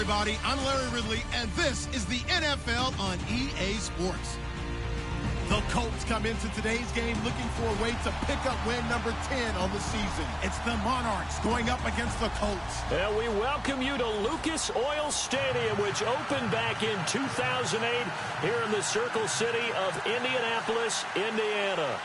everybody. I'm Larry Ridley, and this is the NFL on EA Sports. The Colts come into today's game looking for a way to pick up win number 10 on the season. It's the Monarchs going up against the Colts. And we welcome you to Lucas Oil Stadium, which opened back in 2008 here in the Circle City of Indianapolis, Indiana.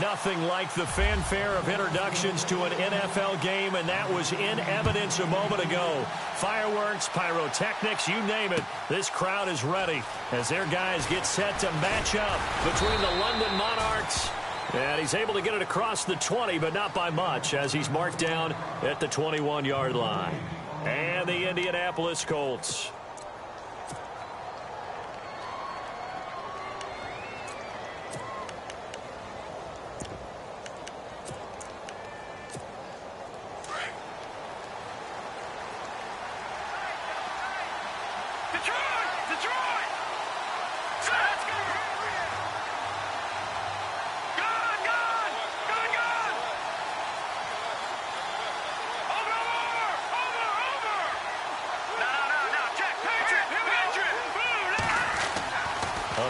Nothing like the fanfare of introductions to an NFL game, and that was in evidence a moment ago. Fireworks, pyrotechnics, you name it. This crowd is ready as their guys get set to match up between the London Monarchs. And he's able to get it across the 20, but not by much, as he's marked down at the 21-yard line. And the Indianapolis Colts.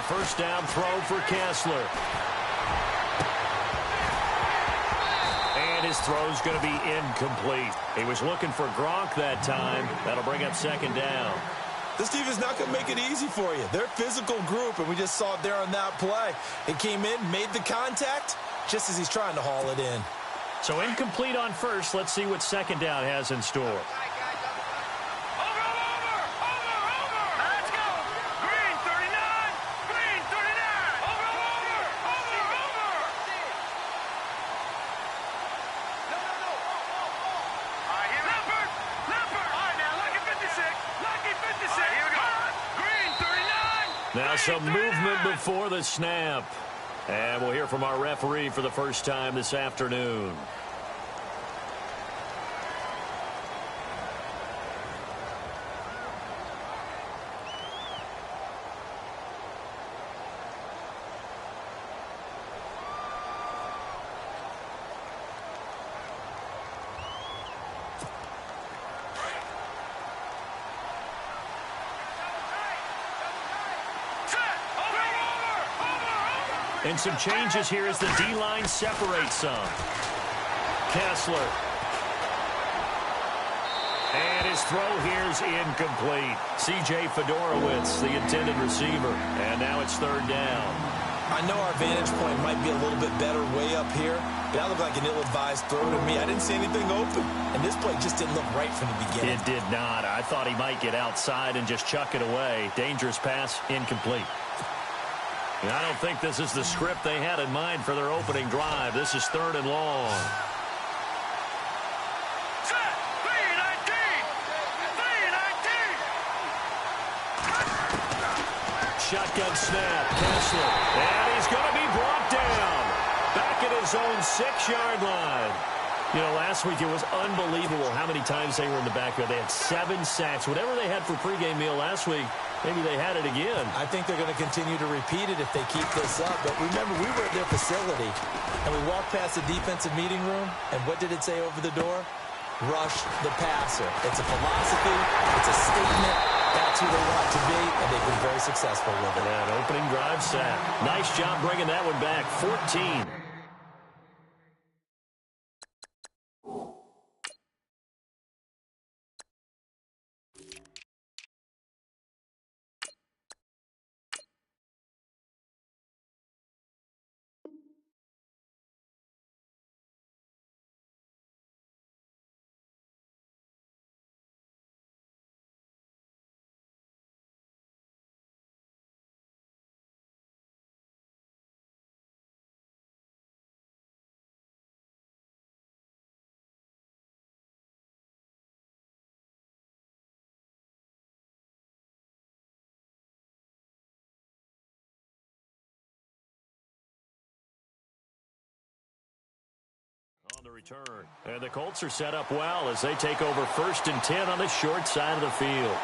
First down throw for Kessler. And his throw's going to be incomplete. He was looking for Gronk that time. That'll bring up second down. This defense not going to make it easy for you. They're a physical group, and we just saw it there on that play. It came in, made the contact, just as he's trying to haul it in. So incomplete on first. Let's see what second down has in store. Now some movement before the snap. And we'll hear from our referee for the first time this afternoon. And some changes here as the D-line separates some. Kessler. And his throw here is incomplete. C.J. Fedorowicz, the intended receiver. And now it's third down. I know our vantage point might be a little bit better way up here, but that looked like an ill-advised throw to me. I didn't see anything open, and this play just didn't look right from the beginning. It did not. I thought he might get outside and just chuck it away. Dangerous pass, incomplete. And I don't think this is the script they had in mind for their opening drive. This is third and long. Set, 3-19. Shotgun snap, Kessler. And he's going to be brought down. Back at his own 6-yard line. You know, last week it was unbelievable how many times they were in the backfield. They had 7 sacks. Whatever they had for pregame meal last week, maybe they had it again. I think they're going to continue to repeat it if they keep this up. But remember, we were at their facility, and we walked past the defensive meeting room, and what did it say over the door? Rush the passer. It's a philosophy. It's a statement. That's who they want to be, and they've been very successful with it. That opening drive sack. Nice job bringing that one back. 14. On the return. And the Colts are set up well as they take over 1st and 10 on the short side of the field.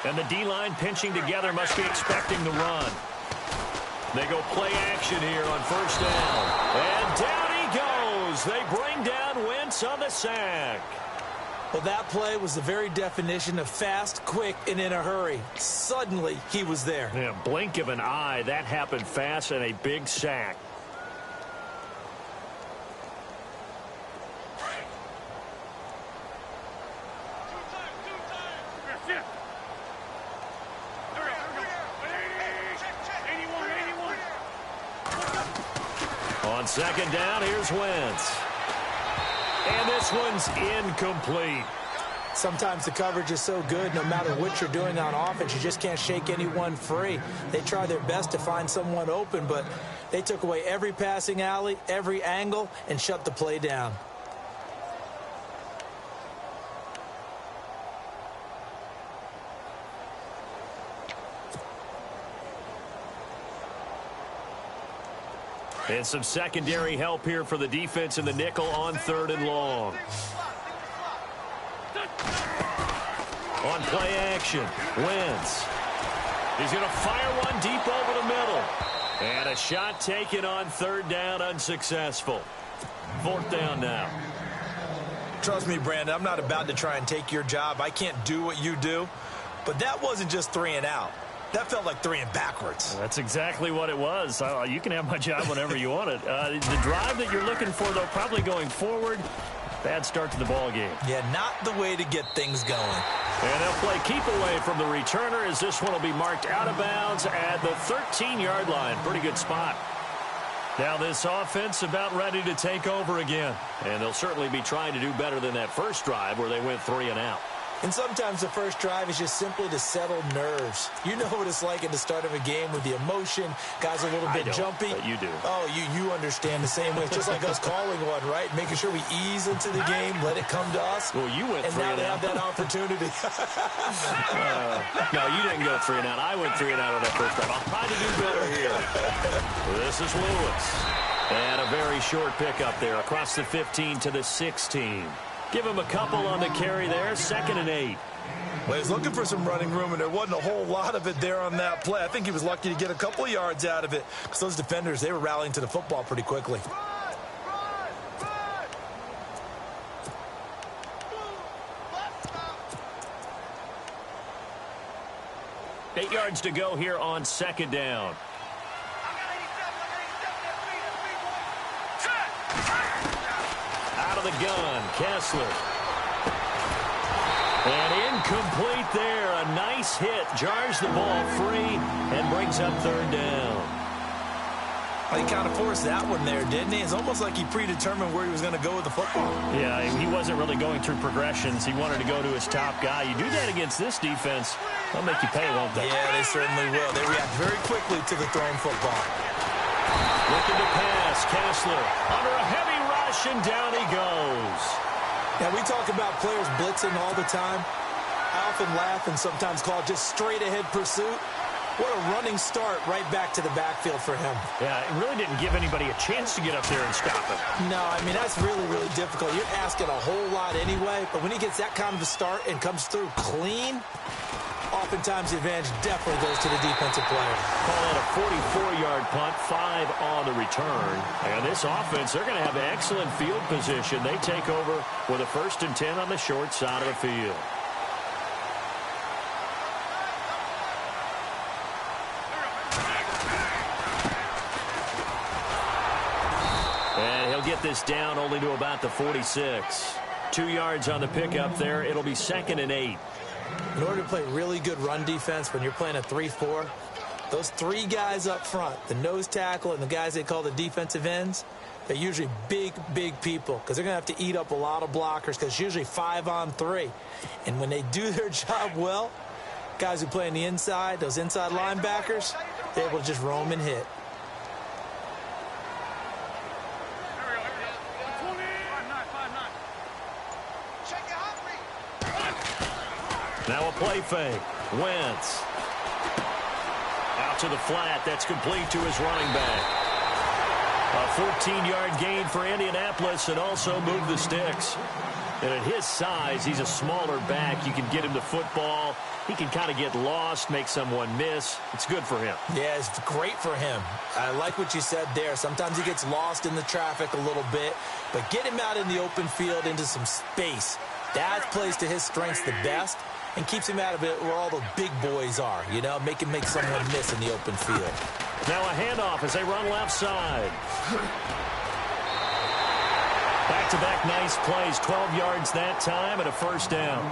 And the D-line pinching together must be expecting the run. They go play action here on first down. And down he goes. They bring down Wentz on the sack. Well, that play was the very definition of fast, quick, and in a hurry. Suddenly, he was there. Yeah, blink of an eye. That happened fast and a big sack. On second down, here's Wentz. And this one's incomplete. Sometimes the coverage is so good, no matter what you're doing on offense, you just can't shake anyone free. They try their best to find someone open, but they took away every passing alley, every angle, and shut the play down. And some secondary help here for the defense in the nickel on third and long. On play action, Wentz. He's going to fire one deep over the middle. And a shot taken on third down, unsuccessful. Fourth down now. Trust me, Brandon, I'm not about to try and take your job. I can't do what you do. But that wasn't just 3 and out. That felt like 3 and backwards. That's exactly what it was. You can have my job whenever you want it. The drive that you're looking for, though, probably going forward. Bad start to the ball game. Yeah, not the way to get things going. And they'll play keep away from the returner as this one will be marked out of bounds at the 13-yard line. Pretty good spot. Now this offense about ready to take over again. And they'll certainly be trying to do better than that first drive where they went 3 and out. And sometimes the first drive is just simply to settle nerves. You know what it's like at the start of a game with the emotion. Guys a little bit jumpy. But you do. Oh, you understand the same way. It's just like us calling one, right? Making sure we ease into the game, let it come to us. Well, you went 3 and out. And now they have that opportunity. No, you didn't go 3 and out. I went 3 and out on that first drive. I'll try to do better here. This is Lewis. And a very short pickup there across the 15 to the 16. Give him a couple on the carry there, 2nd and 8. Well, he's looking for some running room, and there wasn't a whole lot of it there on that play. I think he was lucky to get a couple of yards out of it because those defenders, they were rallying to the football pretty quickly. Eight yards to go here on second down. Out of the gun, Kessler. And incomplete there. A nice hit. Jars the ball free and brings up third down. Well, he kind of forced that one there, didn't he? It's almost like he predetermined where he was going to go with the football. Yeah, he wasn't really going through progressions. He wanted to go to his top guy. You do that against this defense, they'll make you pay, won't they? Yeah, they certainly will. They react very quickly to the thrown football. Looking to pass, Kessler under a heavy rush, and down he goes. Now, we talk about players blitzing all the time. I often laugh and sometimes call it just straight-ahead pursuit. What a running start right back to the backfield for him. Yeah, it really didn't give anybody a chance to get up there and stop him. No, I mean, that's really, really difficult. You're asking a whole lot anyway, but when he gets that kind of a start and comes through clean, oftentimes the advantage definitely goes to the defensive player. Call that a 44-yard punt, 5 on the return. And this offense, they're going to have excellent field position. They take over with a 1st and 10 on the short side of the field. And he'll get this down only to about the 46. 2 yards on the pickup there. It'll be 2nd and 8. In order to play really good run defense when you're playing a 3-4, those 3 guys up front, the nose tackle and the guys they call the defensive ends, they're usually big, big people because they're going to have to eat up a lot of blockers because it's usually 5 on 3. And when they do their job well, guys who play on the inside, those inside linebackers, they're able to just roam and hit. Now a play fake. Wentz. Out to the flat. That's complete to his running back. A 14-yard gain for Indianapolis and also move the sticks. And at his size, he's a smaller back. You can get him to football. He can kind of get lost, make someone miss. It's good for him. Yeah, it's great for him. I like what you said there. Sometimes he gets lost in the traffic a little bit, but get him out in the open field into some space. That plays to his strengths the best and keeps him out of it where all the big boys are, you know, make him make someone miss in the open field. Now a handoff as they run left side. Back-to-back nice plays, 12 yards that time and a first down.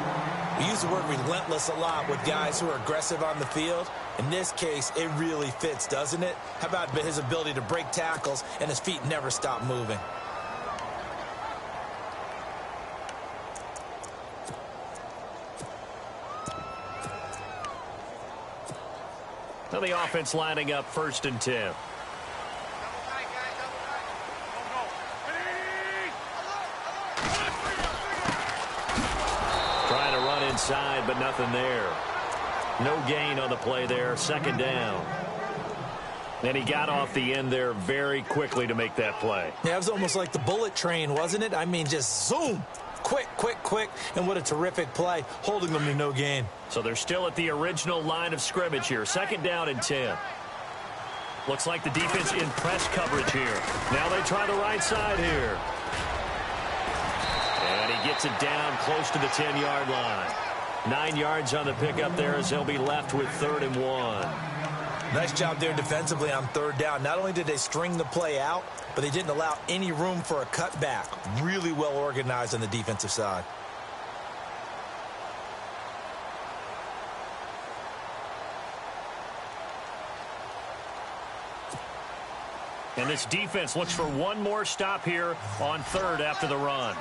We use the word relentless a lot with guys who are aggressive on the field. In this case, it really fits, doesn't it? How about his ability to break tackles and his feet never stop moving? Now the offense lining up 1st and 10. Trying to run inside, but nothing there. No gain on the play there. 2nd down. And he got off the end there very quickly to make that play. Yeah, it was almost like the bullet train, wasn't it? I mean, just zoom. Quick, quick, quick. And what a terrific play, holding them to no gain. So they're still at the original line of scrimmage here. 2nd down and 10. Looks like the defense in press coverage here. Now they try the right side here. And he gets it down close to the 10-yard line. 9 yards on the pickup there as they'll be left with 3rd and 1. Nice job there defensively on 3rd down. Not only did they string the play out, but they didn't allow any room for a cutback. Really well organized on the defensive side. And this defense looks for one more stop here on 3rd after the run.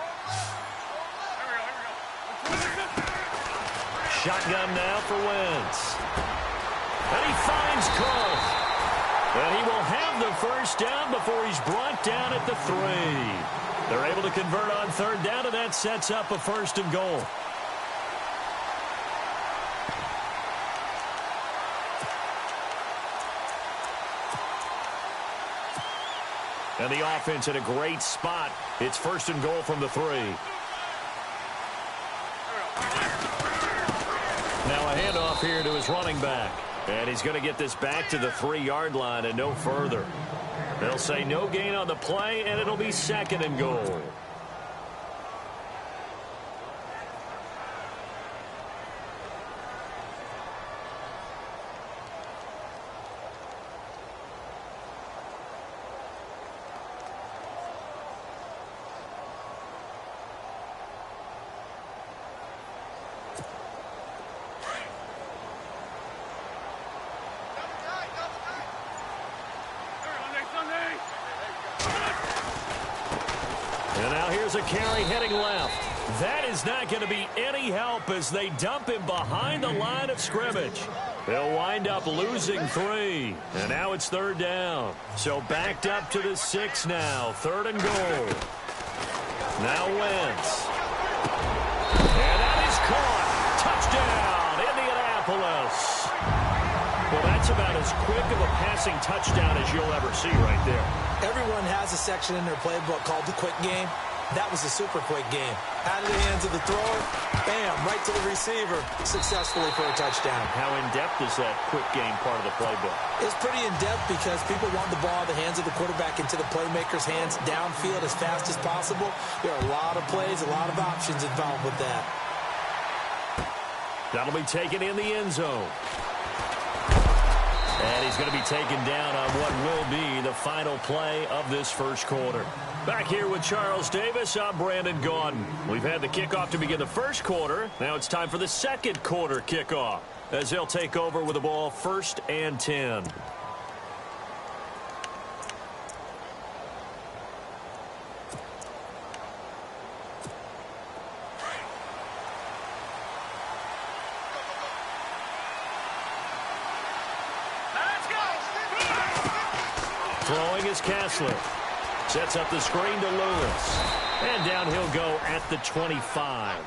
Shotgun now for Wentz. And he finds Cole. And he will have the first down before he's brought down at the 3. They're able to convert on 3rd down, and that sets up a 1st and goal. And the offense in a great spot. It's 1st and goal from the 3. Now a handoff here to his running back. And he's going to get this back to the 3-yard line and no further. They'll say no gain on the play, and it'll be 2nd and goal. And now here's a carry heading left. That is not going to be any help as they dump him behind the line of scrimmage. They'll wind up losing 3. And now it's 3rd down. So backed up to the 6 now. 3rd and goal. Now Wentz. And that is caught. Touchdown, Indianapolis. Well, that's about as quick of a passing touchdown as you'll ever see right there. Everyone has a section in their playbook called the quick game. That was a super quick game. Out of the hands of the thrower, bam, right to the receiver, successfully for a touchdown. How in-depth is that quick game part of the playbook? It's pretty in-depth because people want the ball in the hands of the quarterback into the playmaker's hands downfield as fast as possible. There are a lot of plays, a lot of options involved with that. That'll be taken in the end zone. And he's going to be taken down on what will be the final play of this 1st quarter. Back here with Charles Davis, I'm Brandon Gaudin. We've had the kickoff to begin the 1st quarter. Now it's time for the 2nd quarter kickoff as they'll take over with the ball 1st and 10. Throwing is Kessler. Sets up the screen to Lewis. And down he'll go at the 25.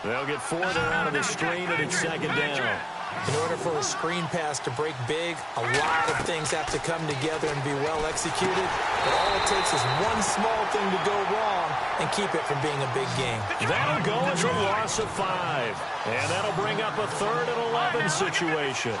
They'll get 4 there out of the screen, and it's second down. In order for a screen pass to break big, a lot of things have to come together and be well executed. But all it takes is one small thing to go wrong and keep it from being a big game. That'll go as a loss of 5. And that'll bring up a 3rd and 11 situation.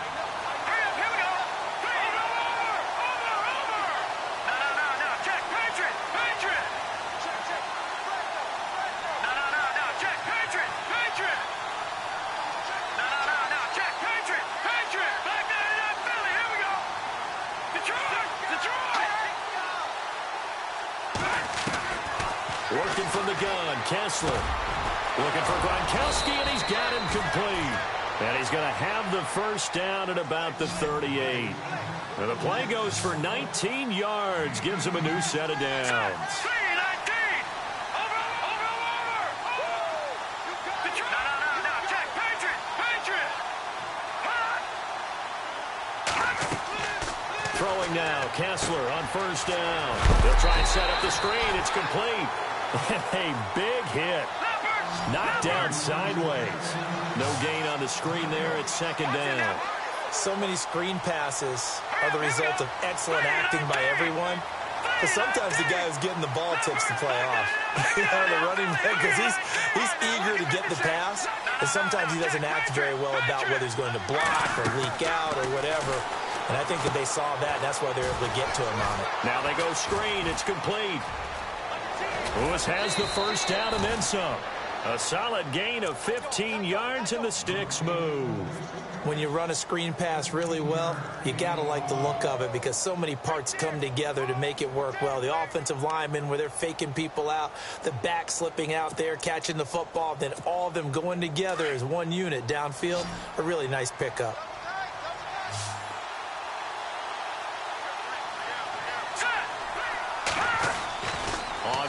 Working from the gun, Kessler. Looking for Gronkowski, and he's got him complete. And he's going to have the first down at about the 38. And the play goes for 19 yards, gives him a new set of downs. Throwing now, Kessler on first down. They'll try and set up the screen. It's complete. A big hit. Knocked down sideways. No gain on the screen there. It's second down. So many screen passes are the result of excellent acting by everyone. Because sometimes the guy who's getting the ball takes the play off. You know, the running back, because he's eager to get the pass. And sometimes he doesn't act very well about whether he's going to block or leak out or whatever. And I think that they saw that, and that's why they were able to get to him on it. Now they go screen. It's complete. Lewis has the first down and then some. A solid gain of 15 yards, and the sticks move. When you run a screen pass really well, you got to like the look of it because so many parts come together to make it work well. The offensive linemen, where they're faking people out, the back slipping out there, catching the football, then all of them going together as one unit downfield. A really nice pickup.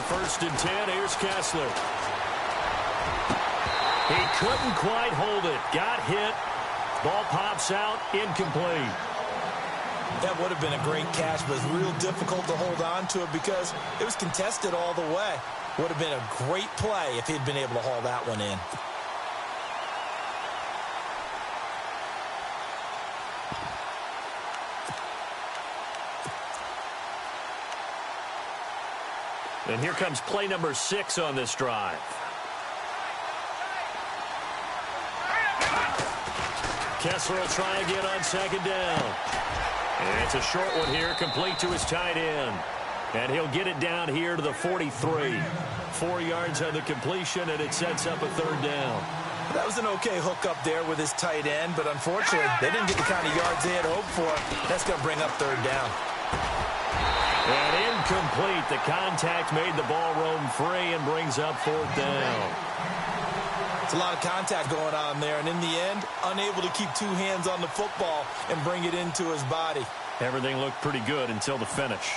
First and 10, here's Kessler. He couldn't quite hold it. Got hit. Ball pops out, incomplete. That would have been a great catch, but it's real difficult to hold on to it because it was contested all the way. Would have been a great play if he'd been able to haul that one in. And here comes play number 6 on this drive. Kessler will try again on second down. And it's a short one here, complete to his tight end. And he'll get it down here to the 43. 4 yards on the completion, and it sets up a 3rd down. That was an okay hook up there with his tight end, but unfortunately, they didn't get the kind of yards they had hoped for. That's going to bring up 3rd down. And incomplete. The contact made the ball roam free and brings up 4th down. It's a lot of contact going on there, and in the end, unable to keep 2 hands on the football and bring it into his body. Everything looked pretty good until the finish.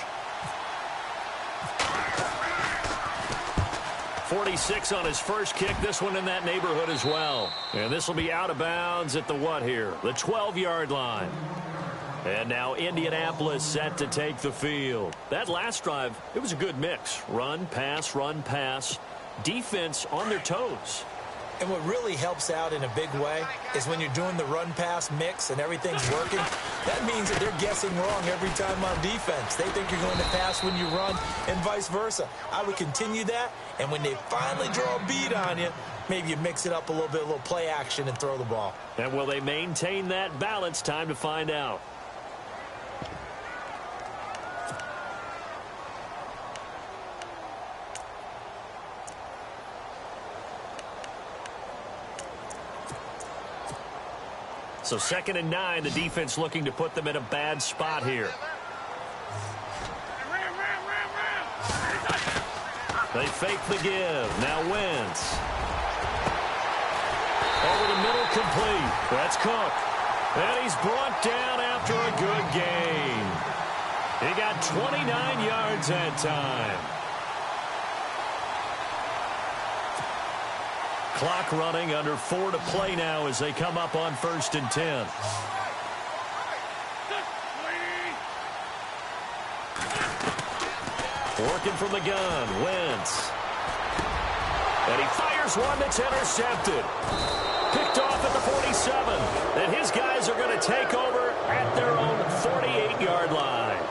46 on his first kick. This one in that neighborhood as well. And this will be out of bounds at the what here? The 12-yard line. And now Indianapolis set to take the field. That last drive, it was a good mix. Run, pass, defense on their toes. And what really helps out in a big way is when you're doing the run-pass mix and everything's working, that means that they're guessing wrong every time on defense. They think you're going to pass when you run and vice versa. I would continue that, and when they finally draw a bead on you, maybe you mix it up a little play action and throw the ball. And will they maintain that balance? Time to find out. So 2nd and 9, the defense looking to put them in a bad spot here. They fake the give. Now Wentz. Over the middle, complete. That's Cook. And he's brought down after a good gain. He got 29 yards that time. Clock running, under 4 to play now as they come up on 1st and 10. Working from the gun, Wentz. And he fires Here's one that's intercepted. Picked off at the 47. And his guys are going to take over at their own 48-yard line.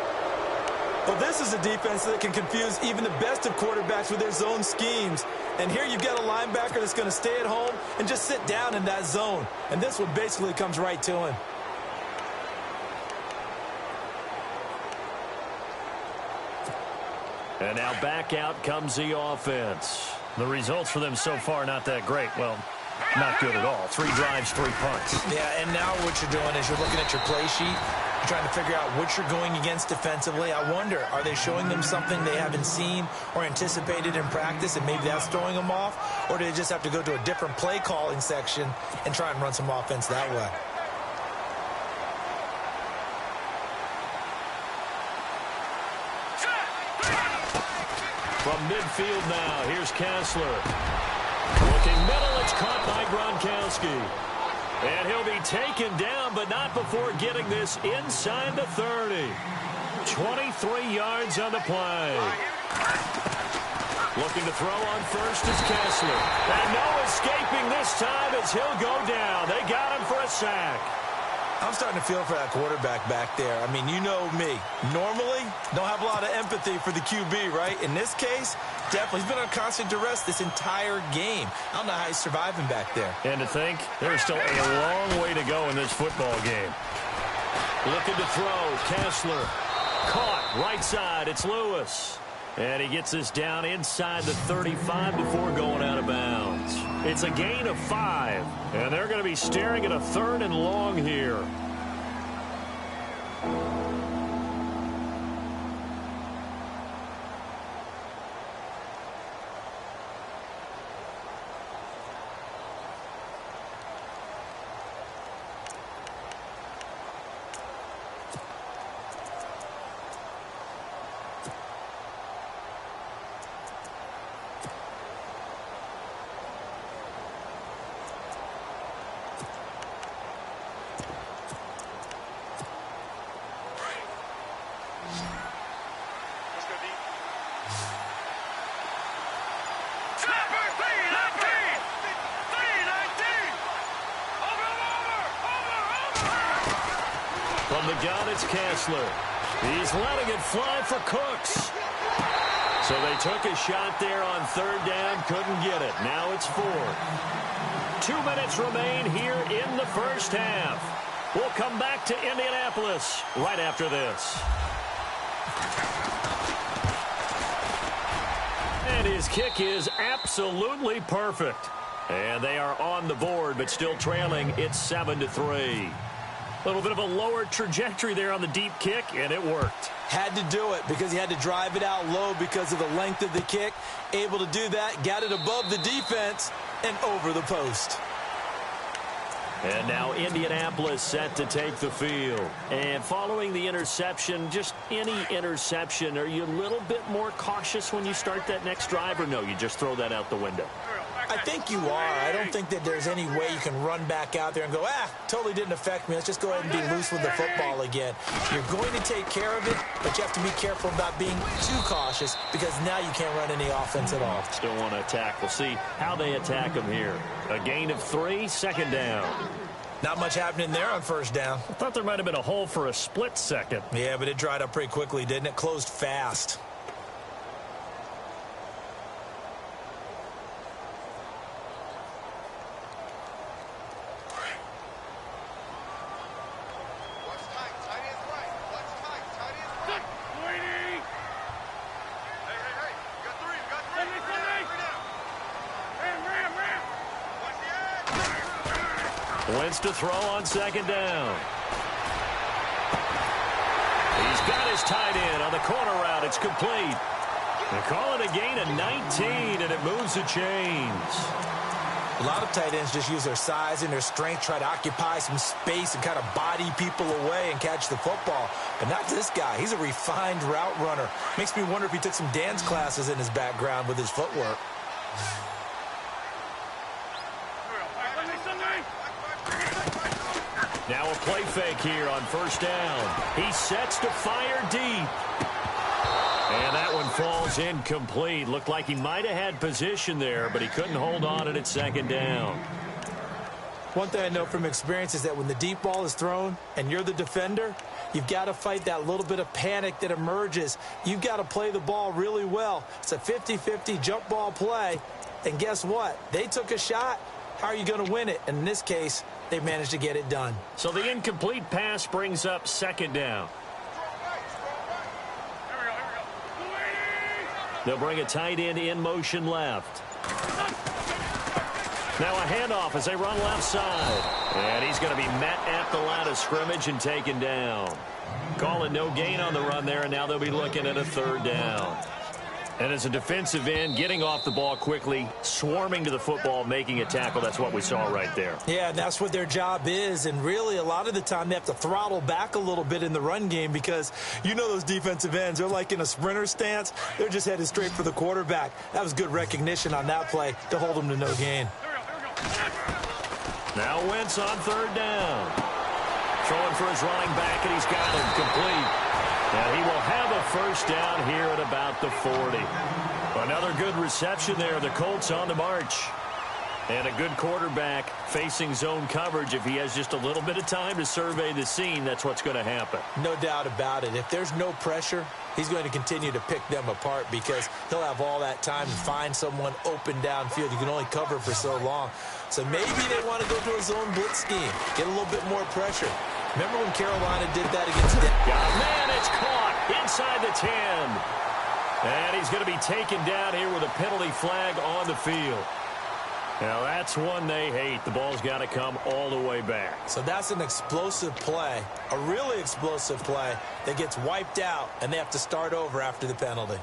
Well, this is a defense that can confuse even the best of quarterbacks with their zone schemes. And here you've got a linebacker that's going to stay at home and just sit down in that zone. And this one basically comes right to him. And now back out comes the offense. The results for them so far not that great. Well, not good at all. 3 drives, 3 punts. Yeah, and now what you're doing is you're looking at your play sheet. You're trying to figure out what you're going against defensively. I wonder, are they showing them something they haven't seen or anticipated in practice, and maybe that's throwing them off? Or do they just have to go to a different play calling section and try and run some offense that way? From midfield now, here's Kessler. Looking middle, it's caught by Gronkowski. And he'll be taken down, but not before getting this inside the 30. 23 yards on the play. Looking to throw on first is Kessler. And no escaping this time as he'll go down. They got him for a sack. I'm starting to feel for that quarterback back there. I mean, you know me. Normally, don't have a lot of empathy for the QB, right? In this case, definitely. He's been under constant duress this entire game. I don't know how he's surviving back there. And to think, there's still a long way to go in this football game. Looking to throw, Kessler. Caught, right side, it's Lewis. And he gets this down inside the 35 before going out of bounds. It's a gain of 5, and they're going to be staring at a 3rd and long here. From the gun, it's Kessler. He's letting it fly for Cooks. So they took a shot there on 3rd down, couldn't get it. Now it's 4th. 2 minutes remain here in the first half. We'll come back to Indianapolis right after this. And his kick is absolutely perfect. And they are on the board, but still trailing. It's 7-3. A little bit of a lower trajectory there on the deep kick, and it worked. Had to do it because he had to drive it out low because of the length of the kick. Able to do that, got it above the defense and over the post. And now Indianapolis set to take the field. And following the interception, just any interception, are you a little bit more cautious when you start that next drive, or no, you just throw that out the window? I think you are. I don't think that there's any way you can run back out there and go, totally didn't affect me. Let's just go ahead and be loose with the football again. You're going to take care of it, but you have to be careful about being too cautious because now you can't run any offense at all. Still want to attack. We'll see how they attack him here. A gain of 3, 2nd down. Not much happening there on 1st down. I thought there might have been a hole for a split second. Yeah, but it dried up pretty quickly, didn't it? Closed fast. Wentz to throw on 2nd down. He's got his tight end on the corner route. It's complete. They call it a gain of 19, and it moves the chains. A lot of tight ends just use their size and their strength, try to occupy some space and kind of body people away and catch the football. But not this guy. He's a refined route runner. Makes me wonder if he took some dance classes in his background with his footwork. Now a play fake here on 1st down. He sets to fire deep. And that one falls incomplete. Looked like he might have had position there, but he couldn't hold on at second down. One thing I know from experience is that when the deep ball is thrown and you're the defender, you've got to fight that little bit of panic that emerges. You've got to play the ball really well. It's a 50-50 jump ball play. And guess what? They took a shot. How are you going to win it? And in this case, they managed to get it done. So the incomplete pass brings up second down. They'll bring a tight end in motion left. Now a handoff as they run left side. And he's going to be met at the line of scrimmage and taken down. Calling no gain on the run there, and now they'll be looking at a third down. And as a defensive end, getting off the ball quickly, swarming to the football, making a tackle, that's what we saw right there. Yeah, that's what their job is. And really, a lot of the time, they have to throttle back a little bit in the run game because you know those defensive ends, they're like in a sprinter stance. They're just headed straight for the quarterback. That was good recognition on that play to hold them to no gain. Now Wentz on third down. Throwing for his running back, and he's got him complete. And he will have a first down here at about the 40. Another good reception there. The Colts on the march. And a good quarterback facing zone coverage. If he has just a little bit of time to survey the scene, that's what's going to happen. No doubt about it. If there's no pressure, he's going to continue to pick them apart because he'll have all that time to find someone open downfield. You can only cover for so long. So maybe they want to go to a zone blitz scheme, get a little bit more pressure. Remember when Carolina did that against them? Man, it's caught inside the 10. And he's going to be taken down here with a penalty flag on the field. Now, that's one they hate. The ball's got to come all the way back. So that's an explosive play, a really explosive play that gets wiped out, and they have to start over after the penalty.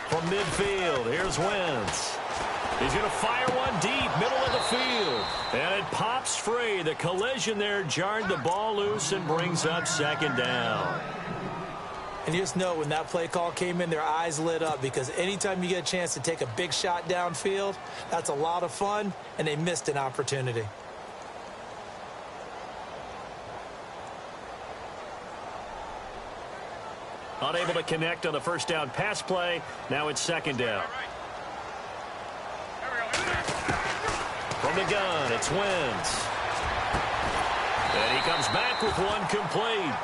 From midfield, here's Wentz. He's going to fire one deep, middle of the field. And it pops free. The collision there jarred the ball loose and brings up second down. And you just know when that play call came in, their eyes lit up because anytime you get a chance to take a big shot downfield, that's a lot of fun, and they missed an opportunity. Unable to connect on the first down pass play. Now it's second down. From the gun, it's Wentz. And he comes back with one complete.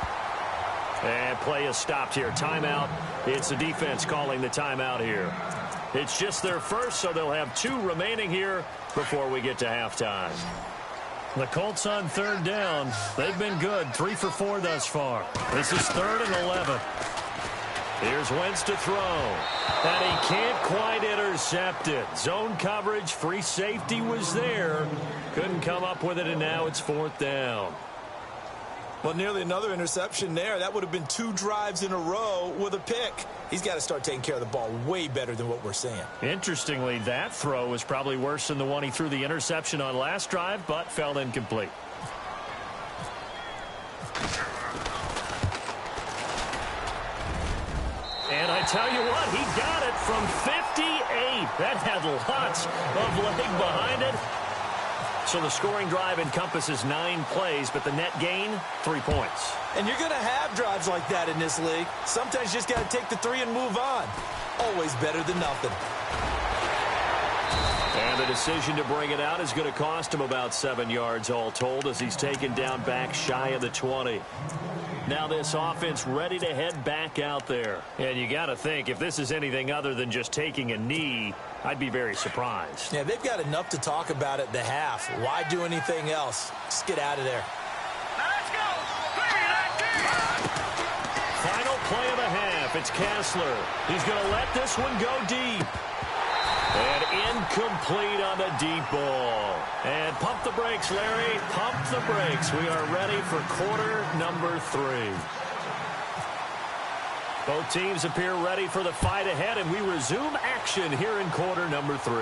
And play is stopped here. Timeout. It's the defense calling the timeout here. It's just their first, so they'll have 2 remaining here before we get to halftime. The Colts on third down. They've been good. 3 for 4 thus far. This is 3rd and 11. Here's Wentz to throw. And he can't quite intercept it. Zone coverage, free safety was there. Couldn't come up with it, and now it's 4th down. Well, nearly another interception there. That would have been 2 drives in a row with a pick. He's got to start taking care of the ball way better than what we're seeing. Interestingly, that throw was probably worse than the one he threw the interception on last drive, but fell incomplete. And I tell you what, he got it from 58. That had lots of leg behind it. So the scoring drive encompasses 9 plays, but the net gain, 3 points. And you're going to have drives like that in this league. Sometimes you just got to take the 3 and move on. Always better than nothing. And the decision to bring it out is going to cost him about 7 yards all told as he's taken down back shy of the 20. Now this offense ready to head back out there. And you got to think, if this is anything other than just taking a knee, I'd be very surprised. Yeah, they've got enough to talk about at the half. Why do anything else? Just get out of there. Let's go. Final play of the half. It's Kessler. He's going to let this one go deep. And incomplete on the deep ball. And pump the brakes, Larry. Pump the brakes. We are ready for quarter number 3. Both teams appear ready for the fight ahead, and we resume action here in quarter number 3.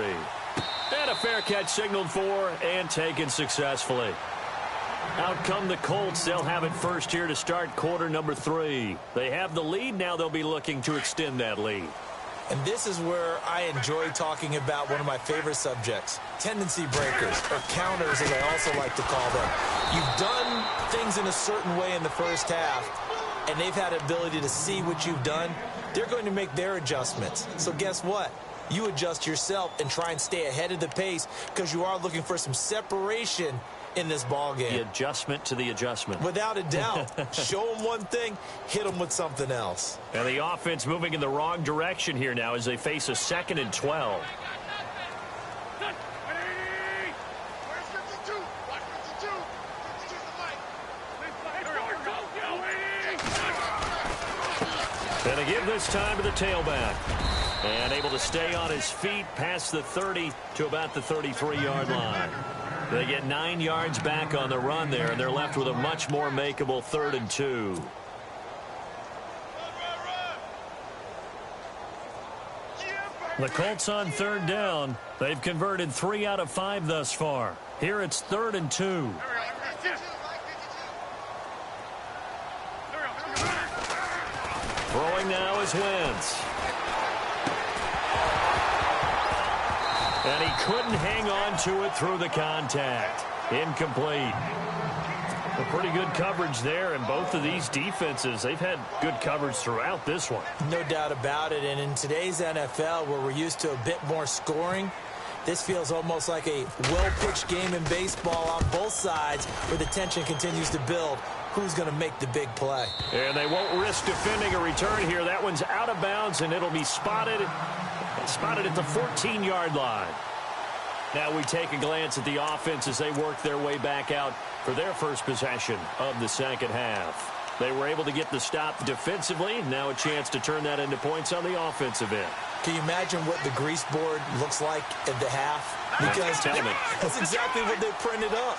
And a fair catch signaled for and taken successfully. Out come the Colts. They'll have it first here to start quarter number 3. They have the lead. Now they'll be looking to extend that lead. And this is where I enjoy talking about one of my favorite subjects, tendency breakers, or counters as I also like to call them. You've done things in a certain way in the first half, and they've had the ability to see what you've done. They're going to make their adjustments. So guess what? You adjust yourself and try and stay ahead of the pace because you are looking for some separation in this ball game. The adjustment to the adjustment. Without a doubt. Show them one thing, hit them with something else. And the offense moving in the wrong direction here now as they face a 2nd and 12. And they give this time to the tailback. And able to stay on his feet past the 30 to about the 33-yard line. They get 9 yards back on the run there, and they're left with a much more makeable 3rd and 2. The Colts on 3rd down. They've converted 3 out of 5 thus far. Here it's 3rd and 2. Throwing now is Wentz. And he couldn't hang on to it through the contact. Incomplete. A pretty good coverage there, and both of these defenses, they've had good coverage throughout this one. No doubt about it, and in today's NFL, where we're used to a bit more scoring, this feels almost like a well-pitched game in baseball on both sides, where the tension continues to build. Who's going to make the big play? And they won't risk defending a return here. That one's out of bounds, and it'll be spotted at the 14-yard line. Now we take a glance at the offense as they work their way back out for their first possession of the second half. They were able to get the stop defensively. Now a chance to turn that into points on the offensive end. Can you imagine what the grease board looks like at the half? Because that's exactly what they printed up.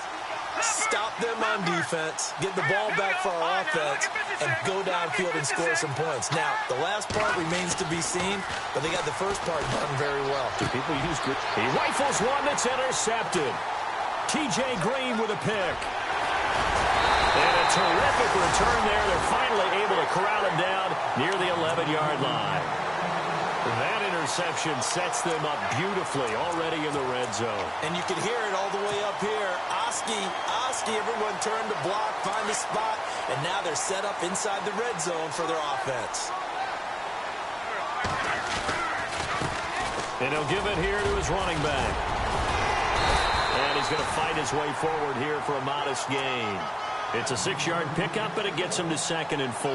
Stop them on defense, get the ball back for our offense, and go downfield and score some points. Now, the last part remains to be seen, but they got the first part done very well. Do people use grip? He rifles one that's intercepted. T.J. Green with a pick. And a terrific return there. They're finally able to corral him down near the 11-yard line. That interception sets them up beautifully already in the red zone. And you can hear it all the way up here. Oski, everyone turned to block, find the spot, and now they're set up inside the red zone for their offense. And he'll give it here to his running back. And he's going to fight his way forward here for a modest gain. It's a 6-yard pickup, but it gets him to 2nd and 4.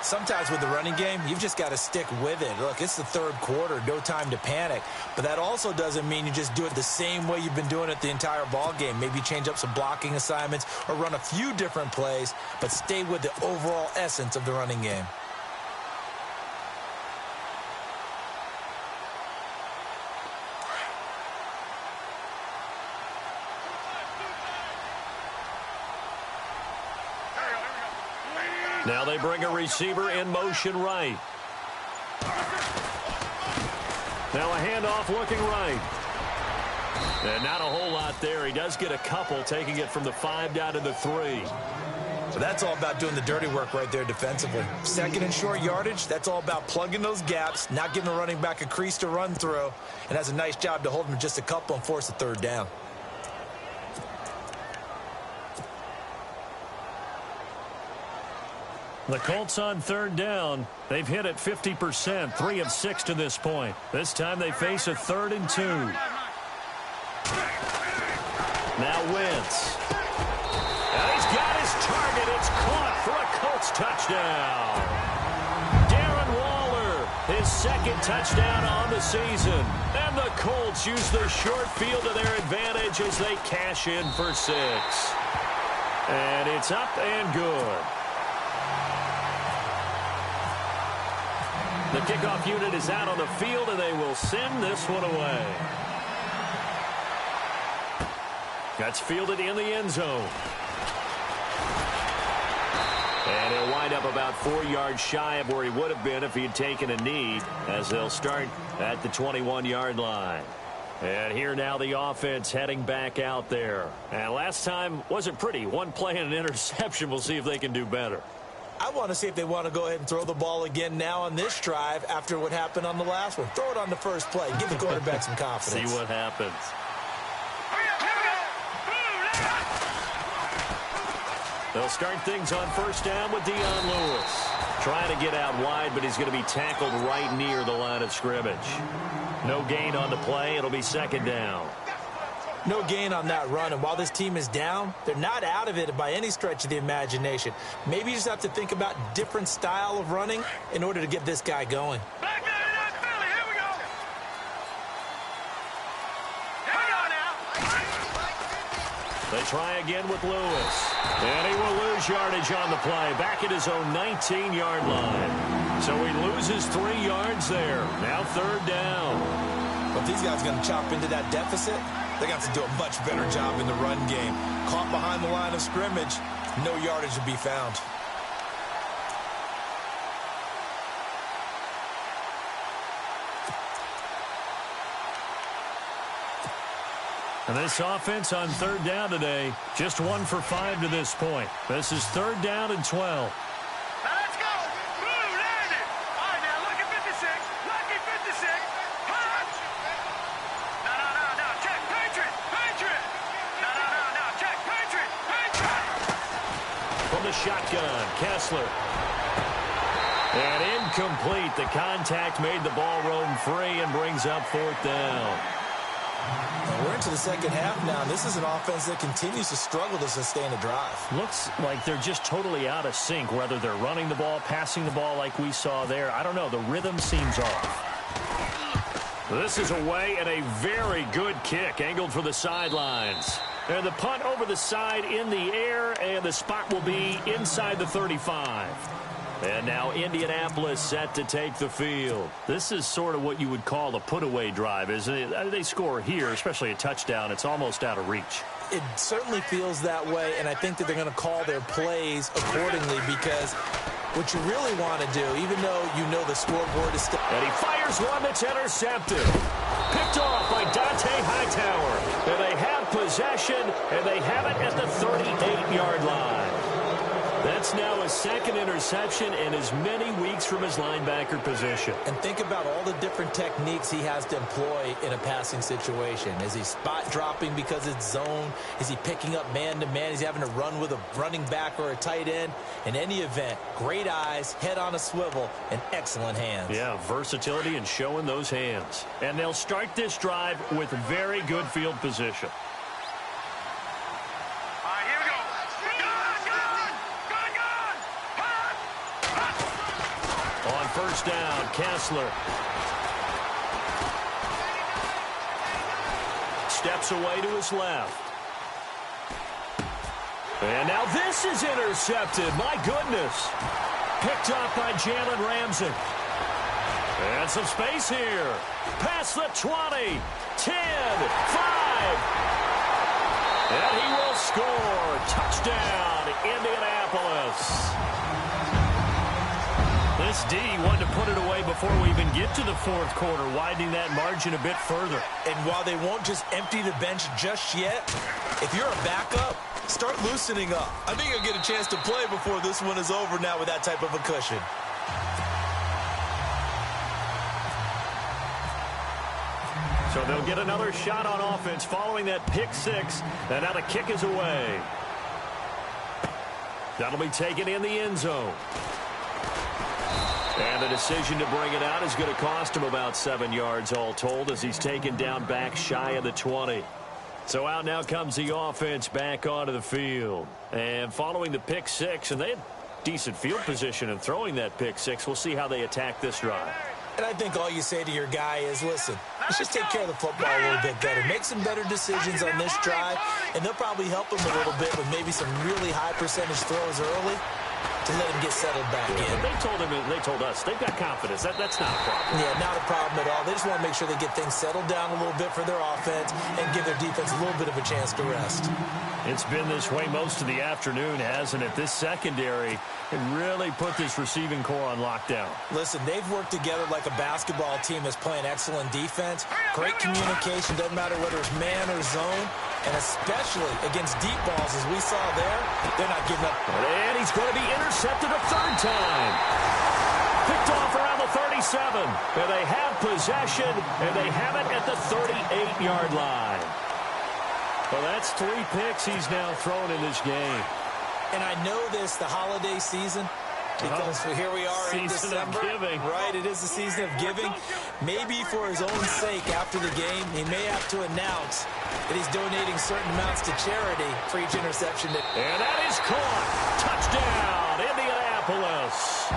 Sometimes with the running game, you've just got to stick with it. Look, it's the 3rd quarter, no time to panic. But that also doesn't mean you just do it the same way you've been doing it the entire ball game. Maybe change up some blocking assignments or run a few different plays, but stay with the overall essence of the running game. Now they bring a receiver in motion right. Now a handoff looking right. And not a whole lot there. He does get a couple, taking it from the 5 down to the 3. So that's all about doing the dirty work right there defensively. 2nd and short yardage, that's all about plugging those gaps, not giving the running back a crease to run through, and has a nice job to hold him just a couple and force a 3rd down. The Colts on 3rd down. They've hit it 50%, 3 of 6 to this point. This time they face a 3rd and 2. Now Wentz. And he's got his target. It's caught for a Colts touchdown. Darren Waller, his 2nd touchdown on the season. And the Colts use the short field to their advantage as they cash in for 6. And it's up and good. The kickoff unit is out on the field, and they will send this one away. That's fielded in the end zone. And he'll wind up about 4 yards shy of where he would have been if he had taken a knee, as they'll start at the 21-yard line. And here now the offense heading back out there. And last time wasn't pretty. One play and an interception. We'll see if they can do better. I want to see if they want to go ahead and throw the ball again now on this drive after what happened on the last one. Throw it on the first play. Give the quarterback some confidence. See what happens. They'll start things on first down with Dion Lewis. Trying to get out wide, but he's going to be tackled right near the line of scrimmage. No gain on the play. It'll be second down. No gain on that run, and while this team is down, they're not out of it by any stretch of the imagination. Maybe you just have to think about different style of running in order to get this guy going. They try again with Lewis. And he will lose yardage on the play. Back at his own 19-yard line. So he loses 3 yards there. Now third down. But these guys are going to chop into that deficit. They got to do a much better job in the run game. Caught behind the line of scrimmage. No yardage to be found. And this offense on third down today, just 1 for 5 to this point. This is third down and 12. Now let's go. Blue landed. All right, now look at 56. Lucky 56. Punch. No. Check. Patriot. No. Check. Patriot. From the shotgun, Kessler. And incomplete. The contact made the ball roam free and brings up fourth down. We're into the second half now. This is an offense that continues to struggle to sustain a drive. Looks like they're just totally out of sync, whether they're running the ball, passing the ball like we saw there. I don't know. The rhythm seems off. This is away and a very good kick, angled for the sidelines. And the punt over the side in the air, and the spot will be inside the 35. And now Indianapolis set to take the field. This is sort of what you would call a put-away drive, isn't it? They score here, especially a touchdown. It's almost out of reach. It certainly feels that way, and I think that they're going to call their plays accordingly because what you really want to do, even though you know the scoreboard is still... And he fires one that's intercepted. Picked off by Dante Hightower. And they have possession, and they have it at the 38-yard line. That's now his second interception in as many weeks from his linebacker position. And think about all the different techniques he has to employ in a passing situation. Is he spot dropping because it's zone? Is he picking up man-to-man? Is he having to run with a running back or a tight end? In any event, great eyes, head on a swivel, and excellent hands. Yeah, versatility and showing those hands. And they'll start this drive with very good field position. First down, Kessler. Steps away to his left. And now this is intercepted. My goodness. Picked up by Jalen Ramsey. And some space here. Past the 20, 10, 5. And he will score. Touchdown, Indianapolis. This D wanted to put it away before we even get to the fourth quarter, widening that margin a bit further. And while they won't just empty the bench just yet, if you're a backup, start loosening up. I think you'll get a chance to play before this one is over now with that type of a cushion. So they'll get another shot on offense following that pick six. And now the kick is away. That'll be taken in the end zone. And the decision to bring it out is going to cost him about 7 yards all told as he's taken down back shy of the 20. So out now comes the offense back onto the field. And following the pick six, and they had decent field position in throwing that pick six. We'll see how they attack this drive. And I think all you say to your guy is, listen, let's just take care of the football a little bit better. Make some better decisions on this drive, and they'll probably help him a little bit with maybe some really high percentage throws early. to let him get settled back in. They told us they've got confidence. That's not a problem. Yeah, not a problem at all. They just want to make sure they get things settled down a little bit for their offense and give their defense a little bit of a chance to rest. It's been this way most of the afternoon, hasn't it? This secondary can really put this receiving core on lockdown. Listen, they've worked together like a basketball team that's playing excellent defense. Great communication, doesn't matter whether it's man or zone. And especially against deep balls, as we saw there, they're not giving up. And he's going to be intercepted a third time. Picked off around the 37. And they have possession, and they have it at the 38-yard line. Well, that's 3 picks he's now thrown in this game. And I know this, the holiday season, because here we are in December. Season of giving. Right, it is the season of giving. Maybe for his own sake after the game, he may have to announce that he's donating certain amounts to charity for each interception. And that is caught. Touchdown, Indianapolis.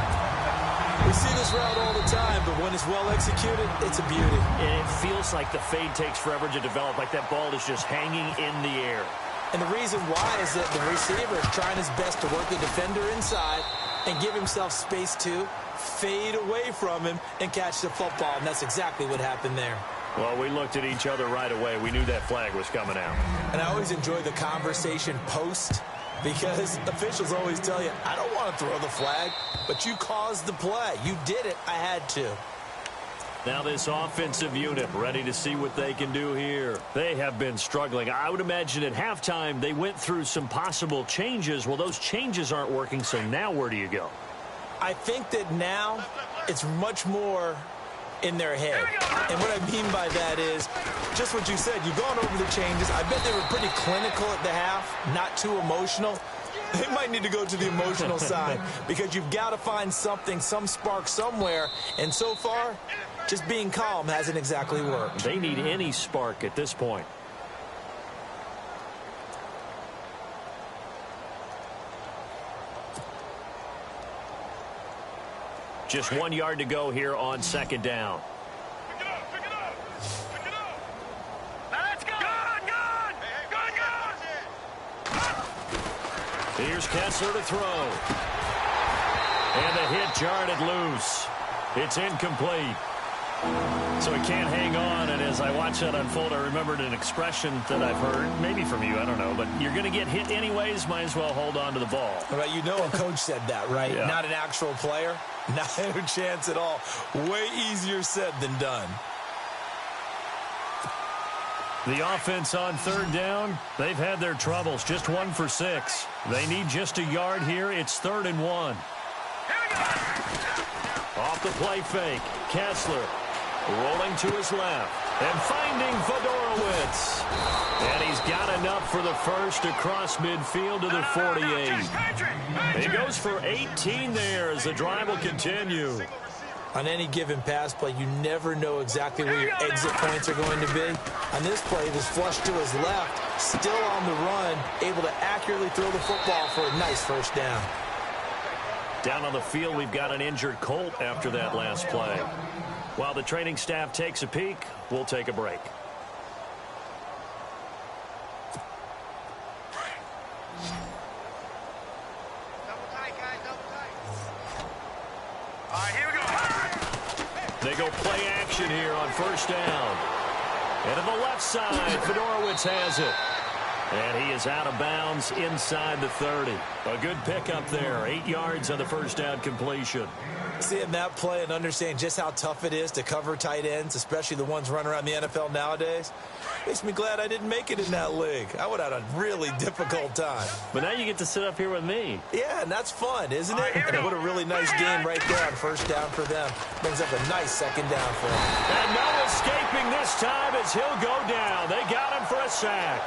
We see this route all the time, but when it's well executed, it's a beauty. And it feels like the fade takes forever to develop, like that ball is just hanging in the air. And the reason why is that the receiver is trying his best to work the defender inside and give himself space to fade away from him and catch the football. And that's exactly what happened there. Well, we looked at each other right away. We knew that flag was coming out. And I always enjoy the conversation post, because officials always tell you, I don't want to throw the flag, but you caused the play. You did it. I had to. Now this offensive unit ready to see what they can do here. They have been struggling. I would imagine at halftime they went through some possible changes. Well, those changes aren't working, so now where do you go? I think that now it's much more in their head. And what I mean by that is just what you said. You've gone over the changes. I bet they were pretty clinical at the half, not too emotional. They might need to go to the emotional side, because you've got to find something, some spark somewhere. And so far, just being calm hasn't exactly worked. They need any spark at this point. Just 1 yard to go here on second down. Pick it up, pick it up, pick it up. Now let's go. Good. Here's Kessler to throw. And the hit jarred loose. It's incomplete. So he can't hang on, and as I watch that unfold, I remembered an expression that I've heard, maybe from you, I don't know, but you're going to get hit anyways, might as well hold on to the ball. Right, you know a coach said that, right? Yeah. Not an actual player. Not a chance at all. Way easier said than done. The offense on third down, they've had their troubles. Just 1 for 6. They need just a yard here. It's 3rd and 1. Off the play fake, Kessler rolling to his left and finding Fedorowicz. And he's got enough for the first across midfield to the 48. He goes for 18 there as the drive will continue. On any given pass play, you never know exactly where your exit points are going to be. On this play, it was flushed to his left, still on the run, able to accurately throw the football for a nice first down. Down on the field, we've got an injured Colt after that last play. While the training staff takes a peek, we'll take a break. All right, here we go. They go play action here on first down. And to the left side, Fedorowicz has it. And he is out of bounds inside the 30. A good pickup there. 8 yards on the first down completion. Seeing that play and understanding just how tough it is to cover tight ends, especially the ones running around the NFL nowadays, makes me glad I didn't make it in that league. I would have had a really difficult time. But now you get to sit up here with me. Yeah, and that's fun, isn't it? And what a really nice game right there on first down for them. Brings up a nice second down for them. And no escaping this time as he'll go down. They got him for a sack.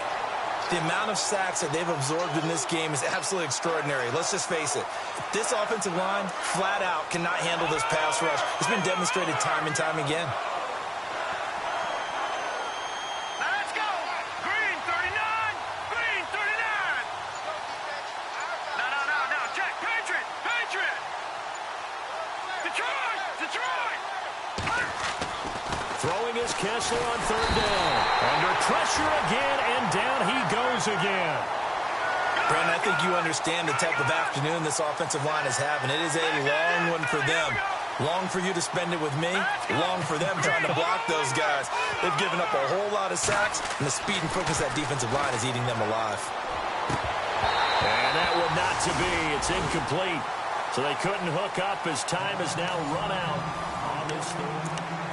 The amount of sacks that they've absorbed in this game is absolutely extraordinary. Let's just face it. This offensive line, flat out, cannot handle this pass rush. It's been demonstrated time and time again. Now let's go. Green 39. Green 39. No. Check. Patriot. Detroit. Throwing is Kessler on third down. Under pressure again, and down he goes again. Brandon, I think you understand the type of afternoon this offensive line is having. It is a long one for them. Long for you to spend it with me. Long for them trying to block those guys. They've given up a whole lot of sacks, and the speed and focus of that defensive line is eating them alive. And that one not to be. It's incomplete. So they couldn't hook up as time is now run out on this thing.